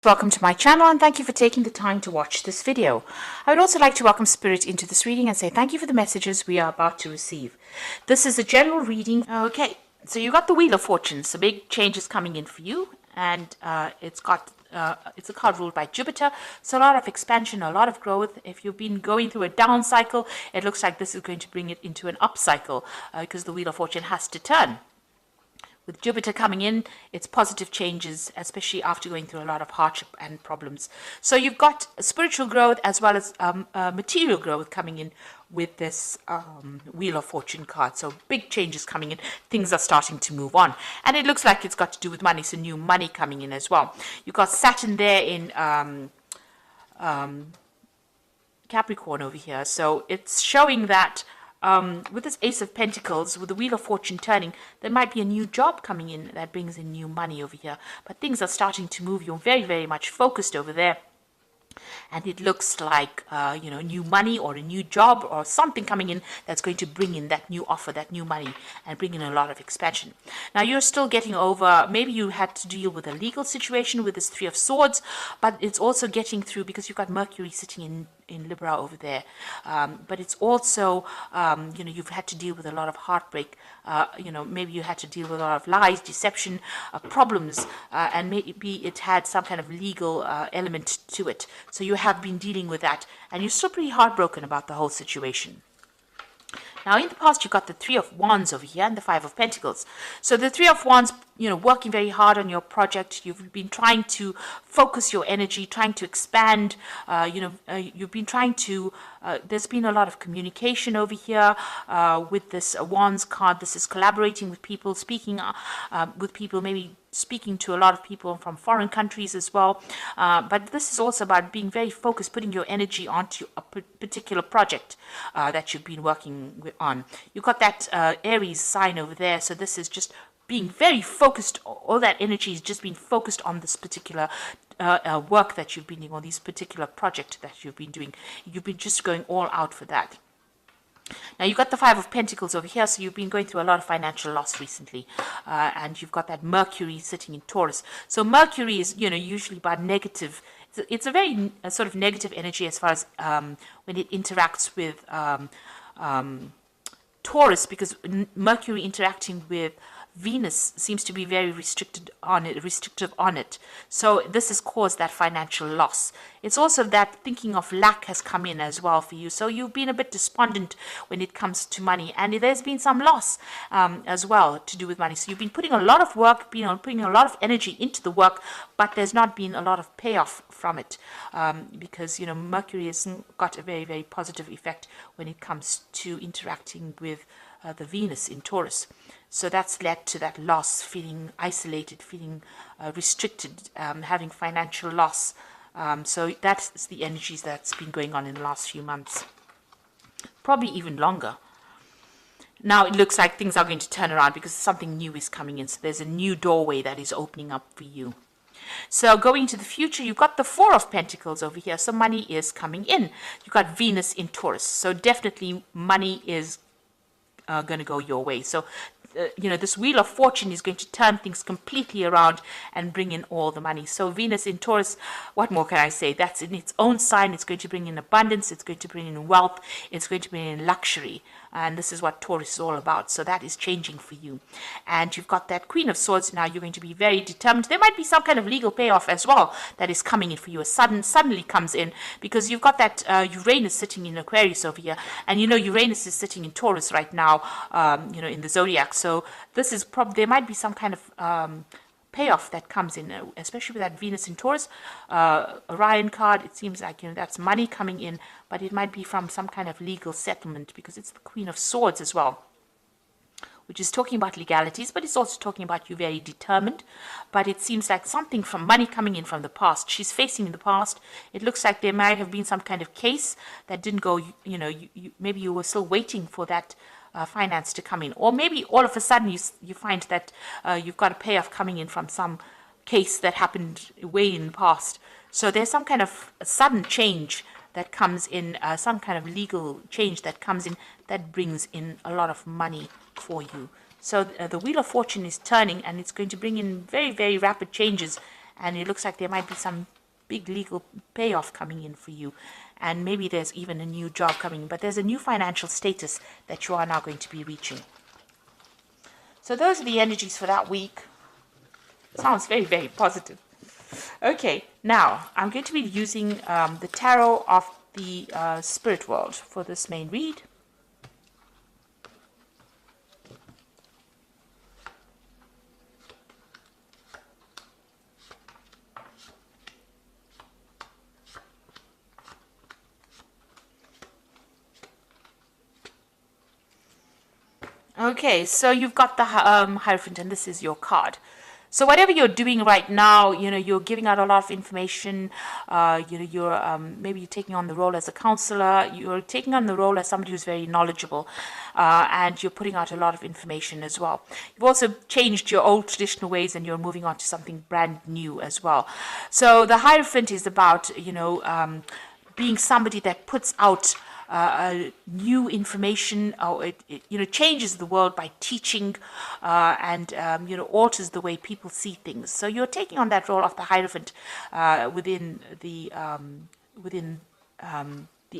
Welcome to my channel and thank you for taking the time to watch this video. I would also like to welcome Spirit into this reading and say thank you for the messages we are about to receive. This is a general reading. Okay, so you got the Wheel of Fortune, so big changes coming in for you, and it's a card ruled by Jupiter, so a lot of expansion, a lot of growth. If you've been going through a down cycle, it looks like this is going to bring it into an up cycle because the Wheel of Fortune has to turn. With Jupiter coming in, it's positive changes, especially after going through a lot of hardship and problems. So you've got spiritual growth as well as material growth coming in with this Wheel of Fortune card. So big changes coming in. Things are starting to move on. And it looks like it's got to do with money, so new money coming in as well. You've got Saturn there in Capricorn over here. So it's showing that with this Ace of Pentacles, with the Wheel of Fortune turning, there might be a new job coming in that brings in new money over here. But things are starting to move. You're very, very much focused over there. And it looks like, new money or a new job or something coming in that's going to bring in that new offer, that new money, and bring in a lot of expansion. Now, you're still getting over, maybe you had to deal with a legal situation with this Three of Swords, but it's also getting through because you've got Mercury sitting in Libra over there. But it's also, you've had to deal with a lot of heartbreak. Maybe you had to deal with a lot of lies, deception, problems, and maybe it had some kind of legal element to it. So you have been dealing with that, and you're still pretty heartbroken about the whole situation. Now, in the past, you got the Three of Wands over here and the Five of Pentacles. So the Three of Wands, working very hard on your project. You've been trying to focus your energy, trying to expand. You've been trying to, there's been a lot of communication over here with this Wands card. This is collaborating with people, speaking with people, maybe speaking to a lot of people from foreign countries as well. But this is also about being very focused, putting your energy onto a particular project that you've been working on. You've got that Aries sign over there. So this is just being very focused. All that energy is just being focused on this particular work that you've been doing, or this particular project that you've been doing. You've been just going all out for that. Now, you've got the Five of Pentacles over here, so you've been going through a lot of financial loss recently. And you've got that Mercury sitting in Taurus. So Mercury is, usually about negative. It's a very sort of negative energy as far as when it interacts with Taurus, because Mercury interacting with Venus seems to be very restrictive on it. So this has caused that financial loss. It's also that thinking of lack has come in as well for you. So you've been a bit despondent when it comes to money, and there's been some loss as well to do with money. So you've been putting a lot of work, putting a lot of energy into the work, but there's not been a lot of payoff from it because Mercury has got a very, very positive effect when it comes to interacting with the Venus in Taurus. So that's led to that loss, feeling isolated, feeling restricted, having financial loss. So that's the energies that's been going on in the last few months, probably even longer. Now it looks like things are going to turn around because something new is coming in. So there's a new doorway that is opening up for you. So going into the future, you've got the Four of Pentacles over here. So money is coming in. You've got Venus in Taurus. So definitely money is going to go your way. So this Wheel of Fortune is going to turn things completely around and bring in all the money. So Venus in Taurus, what more can I say? That's in its own sign. It's going to bring in abundance. It's going to bring in wealth. It's going to bring in luxury. And this is what Taurus is all about. So that is changing for you. And you've got that Queen of Swords. Now you're going to be very determined. There might be some kind of legal payoff as well that is coming in for you. Suddenly comes in because you've got that Uranus sitting in Aquarius over here. And Uranus is sitting in Taurus right now, in the zodiac. So this is probably, there might be some kind of payoff that comes in, especially with that Venus in Taurus. Orion card, it seems like, that's money coming in, but it might be from some kind of legal settlement because it's the Queen of Swords as well, which is talking about legalities, but it's also talking about you very determined. But it seems like something from money coming in from the past. She's facing the past. It looks like there might have been some kind of case that didn't go, maybe you were still waiting for that finance to come in, or maybe all of a sudden you find that you've got a payoff coming in from some case that happened way in the past. So there's some kind of a sudden change that comes in, some kind of legal change that comes in that brings in a lot of money for you. So the Wheel of Fortune is turning, and it's going to bring in very, very rapid changes and it looks like there might be some big legal payoff coming in for you, and maybe there's even a new job coming, but there's a new financial status that you are now going to be reaching. So those are the energies for that week. Sounds very, very positive. Okay, now I'm going to be using the tarot of the spirit world for this main read. Okay, so you've got the Hierophant, and this is your card. So whatever you're doing right now, you're giving out a lot of information. You're maybe you're taking on the role as a counselor. You're taking on the role as somebody who's very knowledgeable, and you're putting out a lot of information as well. You've also changed your old traditional ways, and you're moving on to something brand new as well. So the Hierophant is about being somebody that puts out new information, or it changes the world by teaching, and alters the way people see things. So you're taking on that role of the Hierophant within the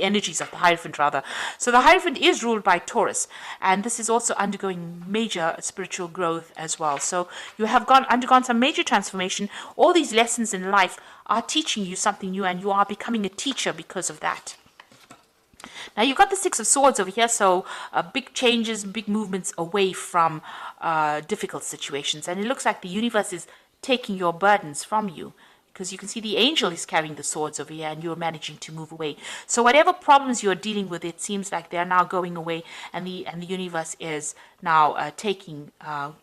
energies of the Hierophant, rather. So the Hierophant is ruled by Taurus, and this is also undergoing major spiritual growth as well. So you have undergone some major transformation. All these lessons in life are teaching you something new, and you are becoming a teacher because of that. Now you've got the Six of Swords over here, so big changes, big movements away from difficult situations. And it looks like the universe is taking your burdens from you, because you can see the angel is carrying the swords over here, and you're managing to move away. So whatever problems you're dealing with, it seems like they're now going away, and the universe is now taking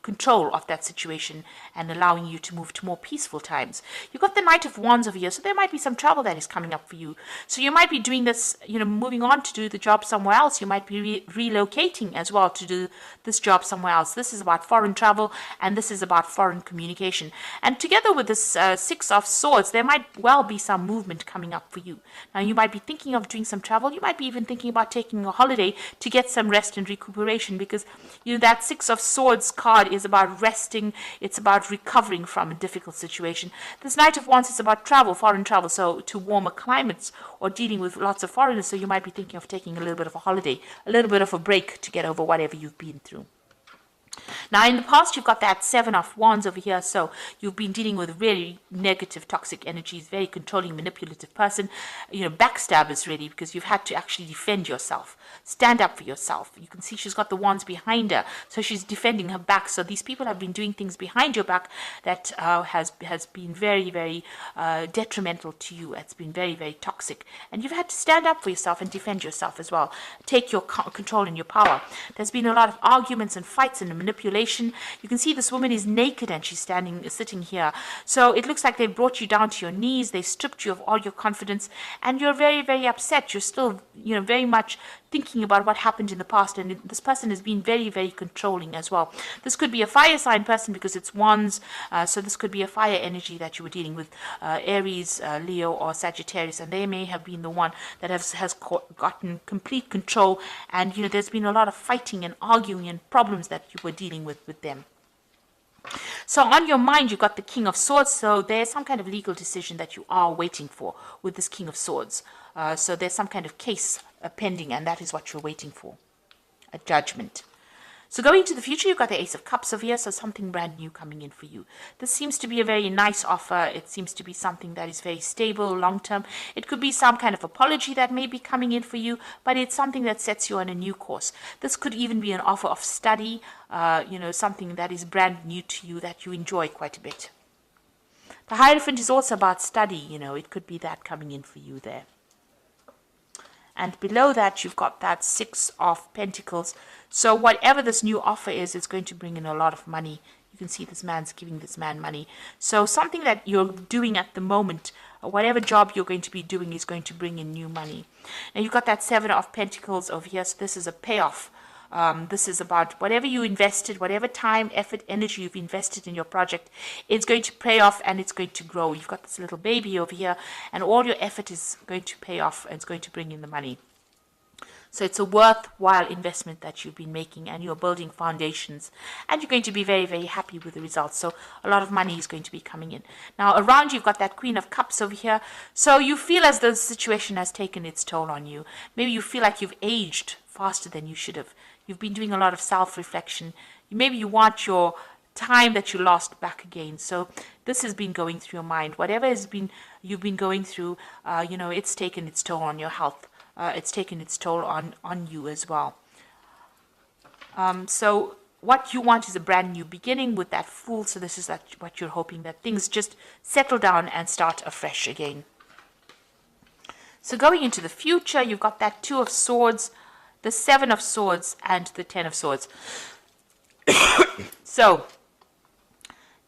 control of that situation and allowing you to move to more peaceful times. You've got the Knight of Wands over here, so there might be some travel that is coming up for you. So you might be doing this, moving on to do the job somewhere else. You might be relocating as well to do this job somewhere else. This is about foreign travel, and this is about foreign communication. And together with this Six of Swords, there might well be some movement coming up for you. Now you might be thinking of doing some travel. You might be even thinking about taking a holiday to get some rest and recuperation, because that Six of Swords card is about resting. It's about recovering from a difficult situation. This Knight of Wands is about travel, foreign travel, so to warmer climates, or dealing with lots of foreigners. So you might be thinking of taking a little bit of a holiday, a little bit of a break to get over whatever you've been through. Now, in the past, you've got that Seven of Wands over here. So you've been dealing with really negative, toxic energies, very controlling, manipulative person, backstabbers really, because you've had to actually defend yourself, stand up for yourself. You can see she's got the wands behind her, so she's defending her back. So these people have been doing things behind your back that has been very, very detrimental to you. It's been very, very toxic, and you've had to stand up for yourself and defend yourself as well. Take your control and your power. There's been a lot of arguments and fights and manipulation. You can see this woman is naked, and she's sitting here. So it looks like they brought you down to your knees. They stripped you of all your confidence, and you're very, very upset. You're still, very much thinking about what happened in the past, and this person has been very, very controlling as well. This could be a fire sign person because it's wands, so this could be a fire energy that you were dealing with, Aries, Leo, or Sagittarius, and they may have been the one that has gotten complete control, and there's been a lot of fighting and arguing and problems that you were dealing with them. So on your mind, you've got the King of Swords. So there's some kind of legal decision that you are waiting for with this King of Swords. So there's some kind of case pending, and that is what you're waiting for, a judgment. So going to the future, you've got the Ace of Cups over here, so something brand new coming in for you. This seems to be a very nice offer. It seems to be something that is very stable, long-term. It could be some kind of apology that may be coming in for you, but it's something that sets you on a new course. This could even be an offer of study, something that is brand new to you that you enjoy quite a bit. The Hierophant is also about study, it could be that coming in for you there. And below that, you've got that Six of Pentacles. So whatever this new offer is, it's going to bring in a lot of money. You can see this man's giving this man money. So something that you're doing at the moment, whatever job you're going to be doing, is going to bring in new money. Now you've got that Seven of Pentacles over here. So this is a payoff. This is about whatever you invested, whatever time, effort, energy you've invested in your project, it's going to pay off, and it's going to grow. You've got this little baby over here, and all your effort is going to pay off, and it's going to bring in the money. So it's a worthwhile investment that you've been making, and you're building foundations, and you're going to be very, very happy with the results. So a lot of money is going to be coming in. Now around you've got that Queen of Cups over here. So you feel as though the situation has taken its toll on you. Maybe you feel like you've aged faster than you should have. You've been doing a lot of self-reflection. Maybe you want your time that you lost back again. So this has been going through your mind. Whatever you've been going through, it's taken its toll on your health. It's taken its toll on you as well. So what you want is a brand new beginning with that Fool. So this is what you're hoping, that things just settle down and start afresh again. So going into the future, you've got that Two of Swords, the Seven of Swords, and the Ten of Swords. So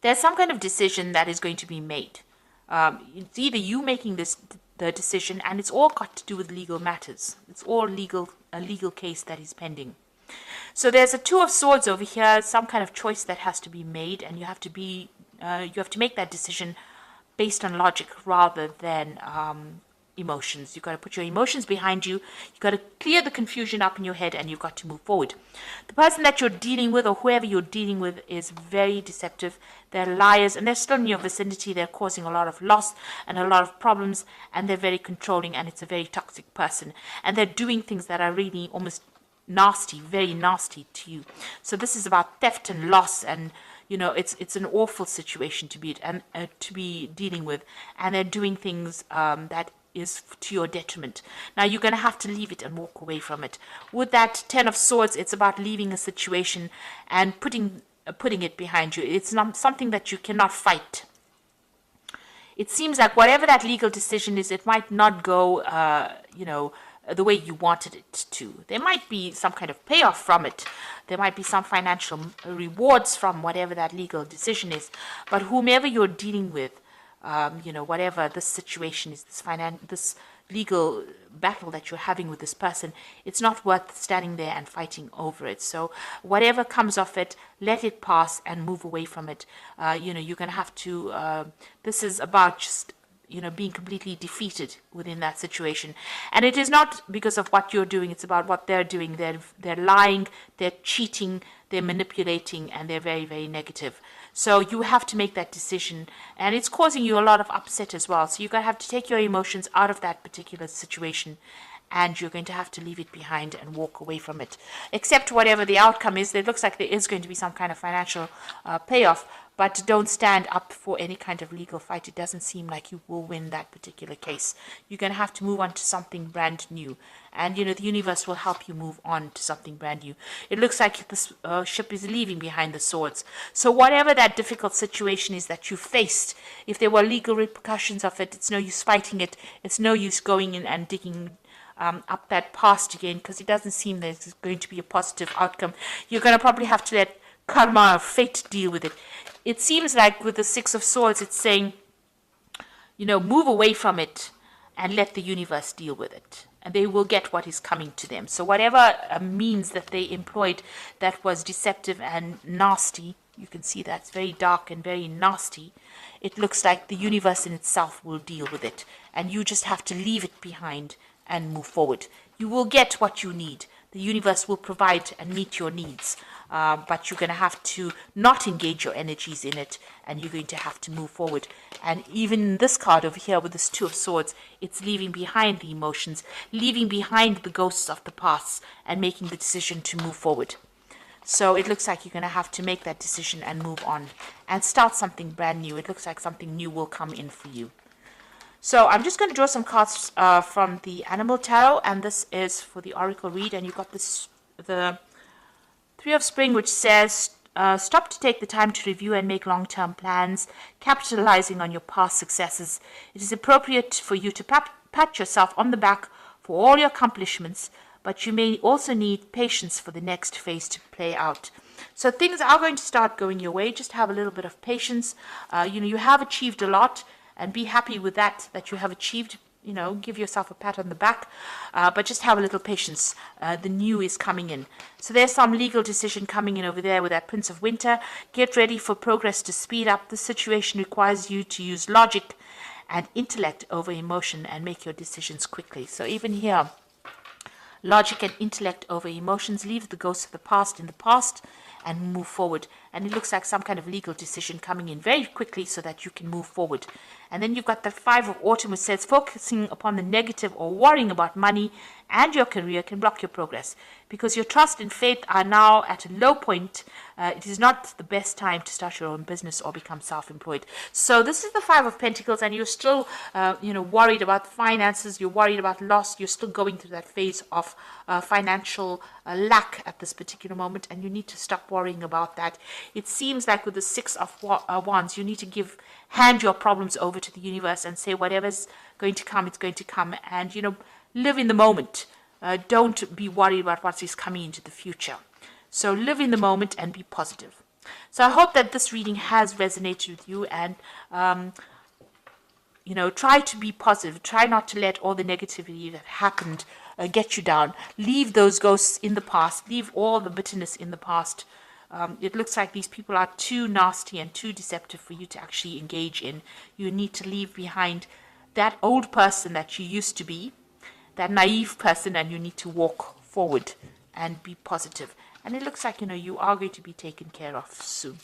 there's some kind of decision that is going to be made. It's either you making the decision, and it's all got to do with legal matters. It's all a legal case that is pending. So there's a Two of Swords over here, some kind of choice that has to be made, and you have to make that decision based on logic rather than emotions. You've got to put your emotions behind you. You've got to clear the confusion up in your head, and you've got to move forward. The person that you're dealing with, or whoever you're dealing with, is very deceptive. They're liars, and they're still in your vicinity. They're causing a lot of loss and a lot of problems, and they're very controlling, and it's a very toxic person. And they're doing things that are really almost nasty, very nasty to you. So this is about theft and loss, and it's an awful situation to be dealing with, and they're doing things that is to your detriment. Now you're going to have to leave it and walk away from it. With that Ten of Swords, it's about leaving a situation and putting it behind you. It's not something that you cannot fight. It seems like whatever that legal decision is, it might not go, the way you wanted it to. There might be some kind of payoff from it. There might be some financial rewards from whatever that legal decision is. But whomever you're dealing with, whatever this situation is, this legal battle that you're having with this person, it's not worth standing there and fighting over it. So whatever comes of it, let it pass and move away from it. You're going to have to, this is about just, being completely defeated within that situation. And it is not because of what you're doing, it's about what they're doing. They're lying, they're cheating, they're manipulating, and they're very, very negative. So you have to make that decision, and it's causing you a lot of upset as well. So you're going to have to take your emotions out of that particular situation, and you're going to have to leave it behind and walk away from it. Except whatever the outcome is, it looks like there is going to be some kind of financial payoff, but don't stand up for any kind of legal fight. It doesn't seem like you will win that particular case. You're going to have to move on to something brand new. And, the universe will help you move on to something brand new. It looks like this ship is leaving behind the swords. So whatever that difficult situation is that you faced, if there were legal repercussions of it, it's no use fighting it. It's no use going in and digging up that past again, because it doesn't seem there's going to be a positive outcome. You're going to probably have to let karma or fate deal with it. It seems like with the Six of Swords, it's saying, move away from it and let the universe deal with it. And they will get what is coming to them. So whatever means that they employed that was deceptive and nasty, you can see that's very dark and very nasty. It looks like the universe in itself will deal with it. And you just have to leave it behind and move forward. You will get what you need. The universe will provide and meet your needs. But you're going to have to not engage your energies in it, and you're going to have to move forward. And even this card over here with this Two of Swords, it's leaving behind the emotions, leaving behind the ghosts of the past, and making the decision to move forward. So it looks like you're going to have to make that decision and move on and start something brand new. It looks like something new will come in for you. So I'm just going to draw some cards from the Animal Tarot, and this is for the Oracle read. And you've got the Three of Spring, which says, stop to take the time to review and make long-term plans, capitalizing on your past successes. It is appropriate for you to pat yourself on the back for all your accomplishments, but you may also need patience for the next phase to play out. So things are going to start going your way. Just have a little bit of patience. You have achieved a lot, and be happy with that you have achieved. Give yourself a pat on the back, but just have a little patience. The new is coming in. So there's some legal decision coming in over there with that Prince of Winter. Get ready for progress to speed up. The situation requires you to use logic and intellect over emotion and make your decisions quickly. So even here, logic and intellect over emotions. Leave the ghosts of the past in the past and move forward. And it looks like some kind of legal decision coming in very quickly so that you can move forward. And then you've got the Five of Autumn, which says focusing upon the negative or worrying about money and your career can block your progress because your trust and faith are now at a low point. It is not the best time to start your own business or become self-employed. So this is the Five of Pentacles, and you're still, worried about finances. You're worried about loss. You're still going through that phase of financial lack at this particular moment, and you need to stop worrying about that. It seems like with the Six of Wands, you need to hand your problems over to the universe and say whatever's going to come, it's going to come, and live in the moment. Don't be worried about what is coming into the future. So live in the moment and be positive. So I hope that this reading has resonated with you, and try to be positive. Try not to let all the negativity that happened get you down. Leave those ghosts in the past. Leave all the bitterness in the past. It looks like these people are too nasty and too deceptive for you to actually engage in. You need to leave behind that old person that you used to be, that naive person, and you need to walk forward and be positive. And it looks like, you are going to be taken care of soon.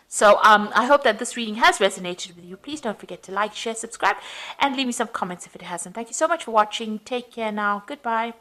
So I hope that this reading has resonated with you. Please don't forget to like, share, subscribe, and leave me some comments if it hasn't. Thank you so much for watching. Take care now. Goodbye.